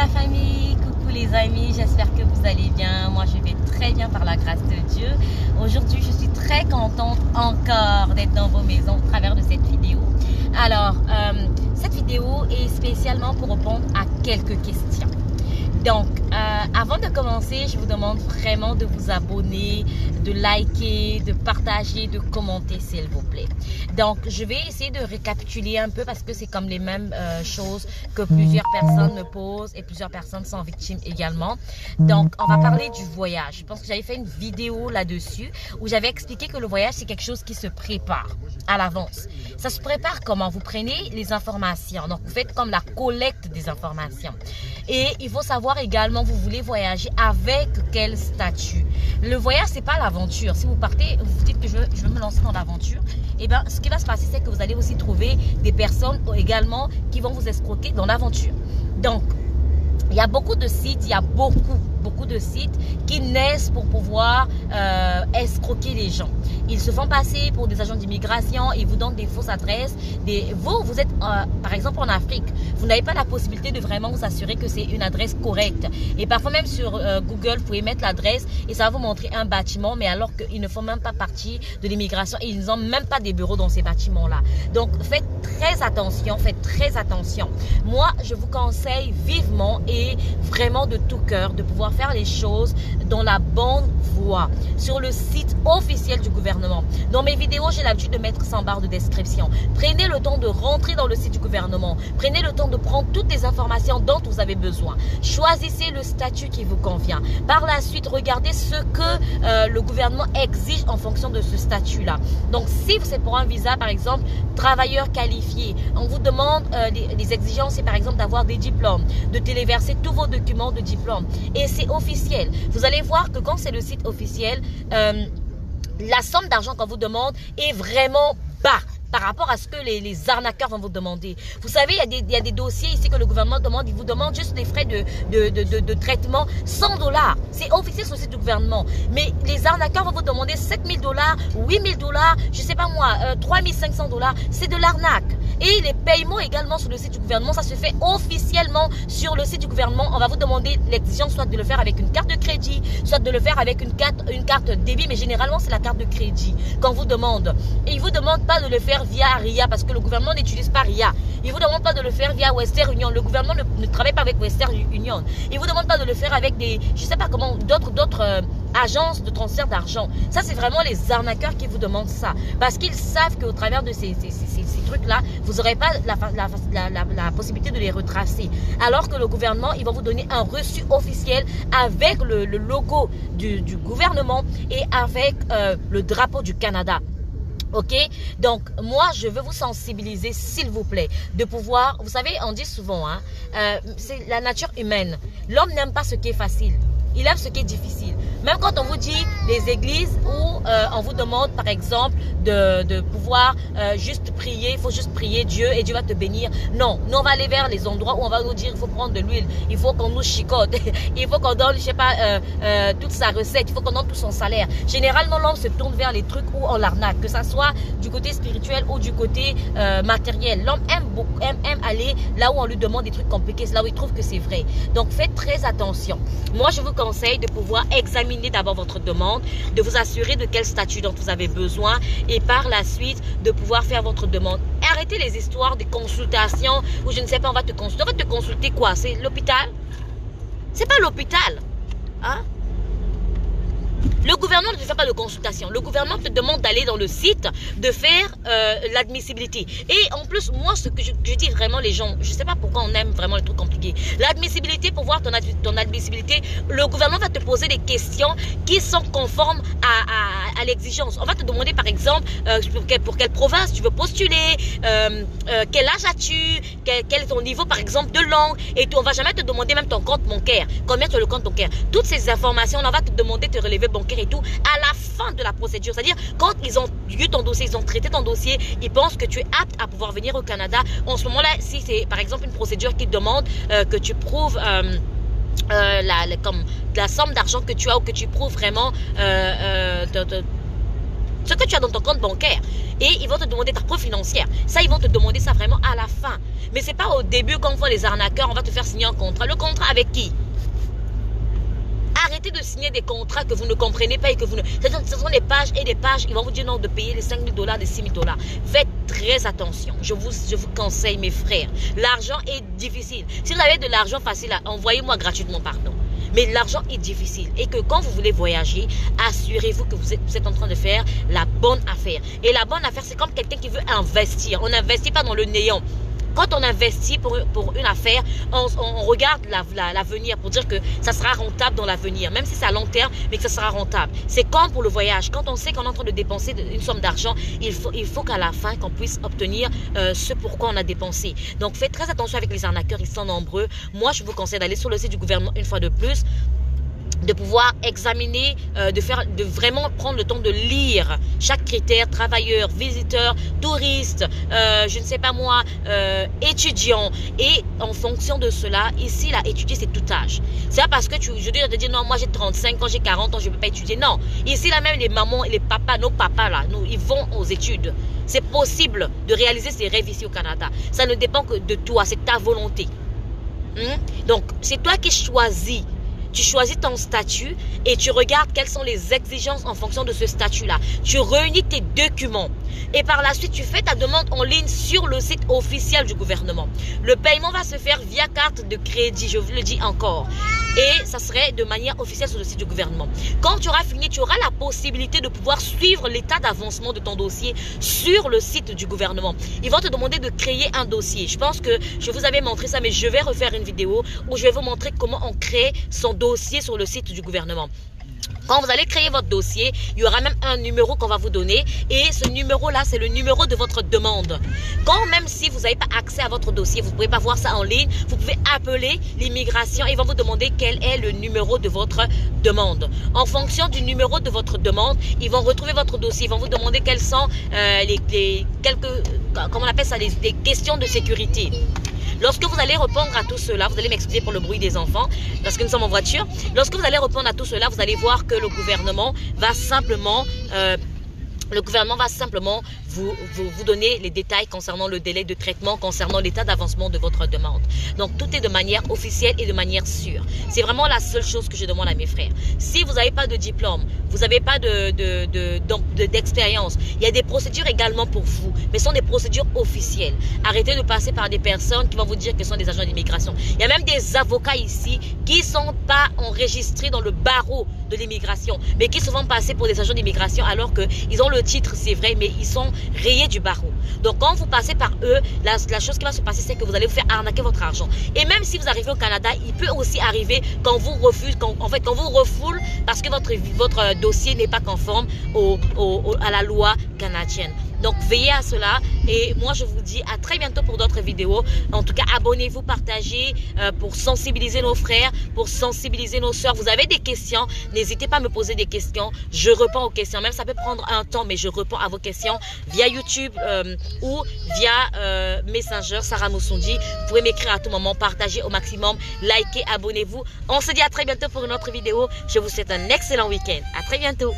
la famille, coucou les amis, j'espère que vous allez bien. Moi je vais très bien par la grâce de Dieu. Aujourd'hui je suis très contente encore d'être dans vos maisons au travers de cette vidéo. Alors cette vidéo est spécialement pour répondre à quelques questions. Donc, avant de commencer, je vous demande vraiment de vous abonner, de liker, de partager, de commenter, s'il vous plaît. Donc, je vais essayer de récapituler un peu parce que c'est comme les mêmes choses que plusieurs personnes me posent et plusieurs personnes sont victimes également. Donc, on va parler du voyage. Je pense que j'avais fait une vidéo là-dessus où j'avais expliqué que le voyage, c'est quelque chose qui se prépare à l'avance. Ça se prépare comment? Vous prenez les informations. Donc, vous faites comme la collecte des informations. Et il faut savoir également, vous voulez voyager avec quel statut. Le voyage, c'est pas l'aventure. Si vous partez, vous dites que je veux me lancer dans l'aventure, et bien, ce qui va se passer, c'est que vous allez aussi trouver des personnes également qui vont vous escroquer dans l'aventure. Donc, il y a beaucoup de sites, il y a beaucoup de sites qui naissent pour pouvoir escroquer les gens. Ils se font passer pour des agents d'immigration, ils vous donnent des fausses adresses. Vous êtes par exemple en Afrique, vous n'avez pas la possibilité de vraiment vous assurer que c'est une adresse correcte. Et parfois même sur Google, vous pouvez mettre l'adresse et ça va vous montrer un bâtiment, mais alors qu'ils ne font même pas partie de l'immigration et ils n'ont même pas des bureaux dans ces bâtiments-là. Donc faites très attention. Moi, je vous conseille vivement et vraiment de tout cœur de pouvoir faire les choses dans la bonne voie sur le site officiel du gouvernement. Dans mes vidéos, j'ai l'habitude de mettre ça en barre de description. Prenez le temps de rentrer dans le site du gouvernement. Prenez le temps de prendre toutes les informations dont vous avez besoin. Choisissez le statut qui vous convient. Par la suite, regardez ce que le gouvernement exige en fonction de ce statut-là. Donc, si c'est pour un visa, par exemple, travailleur qualifié, on vous demande les exigences, c'est par exemple d'avoir des diplômes, de téléverser tous vos documents de diplôme. Et c'est officiel. Vous allez voir que quand c'est le site officiel, la somme d'argent qu'on vous demande est vraiment bas par rapport à ce que les arnaqueurs vont vous demander. Vous savez, il y a des dossiers ici que le gouvernement demande. Il vous demande juste des frais de traitement, 100 $. C'est officiel sur le site du gouvernement. Mais les arnaqueurs vont vous demander 7 000 $, 8 000 $, je sais pas moi, 3 500 $. C'est de l'arnaque. Et les paiements également sur le site du gouvernement, ça se fait officiellement sur le site du gouvernement. On va vous demander l'exigence soit de le faire avec une carte de crédit, soit de le faire avec une carte débit, mais généralement c'est la carte de crédit qu'on vous demande. Et il ne vous demande pas de le faire via RIA parce que le gouvernement n'utilise pas RIA. Il ne vous demande pas de le faire via Western Union. Le gouvernement ne travaille pas avec Western Union. Il ne vous demande pas de le faire avec des, je ne sais pas comment, d'autres agences de transfert d'argent. Ça, c'est vraiment les arnaqueurs qui vous demandent ça. Parce qu'ils savent qu'au travers de ces trucs-là, vous n'aurez pas la possibilité de les retracer. Alors que le gouvernement, il va vous donner un reçu officiel avec le logo du gouvernement et avec le drapeau du Canada. Ok, donc moi je veux vous sensibiliser s'il vous plaît de pouvoir, vous savez on dit souvent c'est la nature humaine, l'homme n'aime pas ce qui est facile, il aime ce qui est difficile. Même quand on vous dit des églises où on vous demande par exemple de pouvoir juste prier, il faut juste prier Dieu et Dieu va te bénir. Non, nous on va aller vers les endroits où on va nous dire il faut prendre de l'huile, il faut qu'on nous chicote, il faut qu'on donne, je sais pas, toute sa recette, il faut qu'on donne tout son salaire. Généralement l'homme se tourne vers les trucs où on l'arnaque, que ça soit du côté spirituel ou du côté matériel. L'homme aime aller là où on lui demande des trucs compliqués, c'est là où il trouve que c'est vrai. Donc faites très attention. Moi je vous conseille de pouvoir examiner d'abord votre demande, de vous assurer de quel statut dont vous avez besoin et par la suite de pouvoir faire votre demande. Arrêtez les histoires de consultations où je ne sais pas, on va te consulter. On va te consulter quoi? C'est l'hôpital? C'est pas l'hôpital. Hein? Le gouvernement ne te fait pas de consultation. Le gouvernement te demande d'aller dans le site, de faire l'admissibilité. Et en plus, moi, ce que je dis vraiment les gens, je ne sais pas pourquoi on aime vraiment les trucs compliqués. L'admissibilité, pour voir ton admissibilité, le gouvernement va te poser des questions qui sont conformes à l'exigence. On va te demander par exemple pour quelle province tu veux postuler, quel âge as-tu, quel est ton niveau par exemple de langue et tout. On va jamais te demander même ton compte bancaire, combien tu as le compte bancaire. Toutes ces informations, on va te demander de relever bancaire et tout à la fin de la procédure. C'est-à-dire quand ils ont eu ton dossier, ils ont traité ton dossier, ils pensent que tu es apte à pouvoir venir au Canada. En ce moment-là, si c'est par exemple une procédure qui demande que tu prouves comme la somme d'argent que tu as ou que tu prouves vraiment ce que tu as dans ton compte bancaire. Et ils vont te demander ta preuve financière. Ça, ils vont te demander ça vraiment à la fin. Mais ce n'est pas au début quand on voit les arnaqueurs, on va te faire signer un contrat. Le contrat avec qui? Arrêtez de signer des contrats que vous ne comprenez pas et que vous ne... Ce sont des pages et des pages. Ils vont vous dire non de payer les 5 000 $, les 6 000 $. Faites très attention. Je vous conseille, mes frères. L'argent est difficile. Si vous avez de l'argent facile, envoyez-moi gratuitement, pardon. Mais l'argent est difficile. Et que quand vous voulez voyager, assurez-vous que vous êtes en train de faire la bonne affaire. Et la bonne affaire, c'est comme quelqu'un qui veut investir. On n'investit pas dans le néant. Quand on investit pour une affaire, on regarde l'avenir pour dire que ça sera rentable dans l'avenir, même si c'est à long terme, mais que ça sera rentable. C'est comme pour le voyage. Quand on sait qu'on est en train de dépenser une somme d'argent, il faut qu'à la fin, qu'on puisse obtenir ce pourquoi on a dépensé. Donc, faites très attention avec les arnaqueurs, ils sont nombreux. Moi, je vous conseille d'aller sur le site du gouvernement une fois de plus, de pouvoir examiner, de vraiment prendre le temps de lire chaque critère, travailleur, visiteur, touriste, je ne sais pas moi, étudiant. Et en fonction de cela, ici, là, étudier, c'est tout âge. C'est pas parce que je dois te dire, non, moi j'ai 35 ans, j'ai 40 ans, je ne peux pas étudier. Non, ici, là, même les mamans et les papas, nos papas, là, ils vont aux études. C'est possible de réaliser ses rêves ici au Canada. Ça ne dépend que de toi, c'est ta volonté. Donc, c'est toi qui choisis. Tu choisis ton statut et tu regardes quelles sont les exigences en fonction de ce statut-là. Tu réunis tes documents et par la suite, tu fais ta demande en ligne sur le site officiel du gouvernement. Le paiement va se faire via carte de crédit, je vous le dis encore. Et ça serait de manière officielle sur le site du gouvernement. Quand tu auras fini, tu auras la possibilité de pouvoir suivre l'état d'avancement de ton dossier sur le site du gouvernement. Ils vont te demander de créer un dossier. Je pense que je vous avais montré ça, mais je vais refaire une vidéo où je vais vous montrer comment on crée son dossier sur le site du gouvernement. Quand vous allez créer votre dossier, il y aura même un numéro qu'on va vous donner. Et ce numéro-là, c'est le numéro de votre demande. Quand même si vous n'avez pas accès à votre dossier, vous ne pouvez pas voir ça en ligne, vous pouvez appeler l'immigration et ils vont vous demander quel est le numéro de votre demande. En fonction du numéro de votre demande, ils vont retrouver votre dossier. Ils vont vous demander quelles sont comment on appelle ça, les questions de sécurité. Lorsque vous allez répondre à tout cela, vous allez m'excuser pour le bruit des enfants, parce que nous sommes en voiture. Lorsque vous allez répondre à tout cela, vous allez voir que le gouvernement va simplement vous donner les détails concernant le délai de traitement, concernant l'état d'avancement de votre demande. Donc, tout est de manière officielle et de manière sûre. C'est vraiment la seule chose que je demande à mes frères. Si vous n'avez pas de diplôme, vous n'avez pas d'expérience, il y a des procédures également pour vous, mais ce sont des procédures officielles. Arrêtez de passer par des personnes qui vont vous dire que ce sont des agents d'immigration. Il y a même des avocats ici qui ne sont pas enregistrés dans le barreau de l'immigration, mais qui se font passer pour des agents d'immigration alors qu'ils ont le titre, c'est vrai, mais ils sont rayés du barreau. Donc quand vous passez par eux, la chose qui va se passer, c'est que vous allez vous faire arnaquer votre argent. Et même si vous arrivez au Canada, il peut aussi arriver quand vous refusez, quand vous refoule parce que votre dossier n'est pas conforme à la loi canadienne. Donc veillez à cela et moi je vous dis à très bientôt pour d'autres vidéos. En tout cas, abonnez-vous, partagez pour sensibiliser nos frères, pour sensibiliser nos soeurs. Vous avez des questions, n'hésitez pas à me poser des questions. Je réponds aux questions, même ça peut prendre un temps, mais je réponds à vos questions via YouTube ou via Messenger, Sarah Moussoudi. Vous pouvez m'écrire à tout moment, partagez au maximum, likez, abonnez-vous. On se dit à très bientôt pour une autre vidéo. Je vous souhaite un excellent week-end. À très bientôt.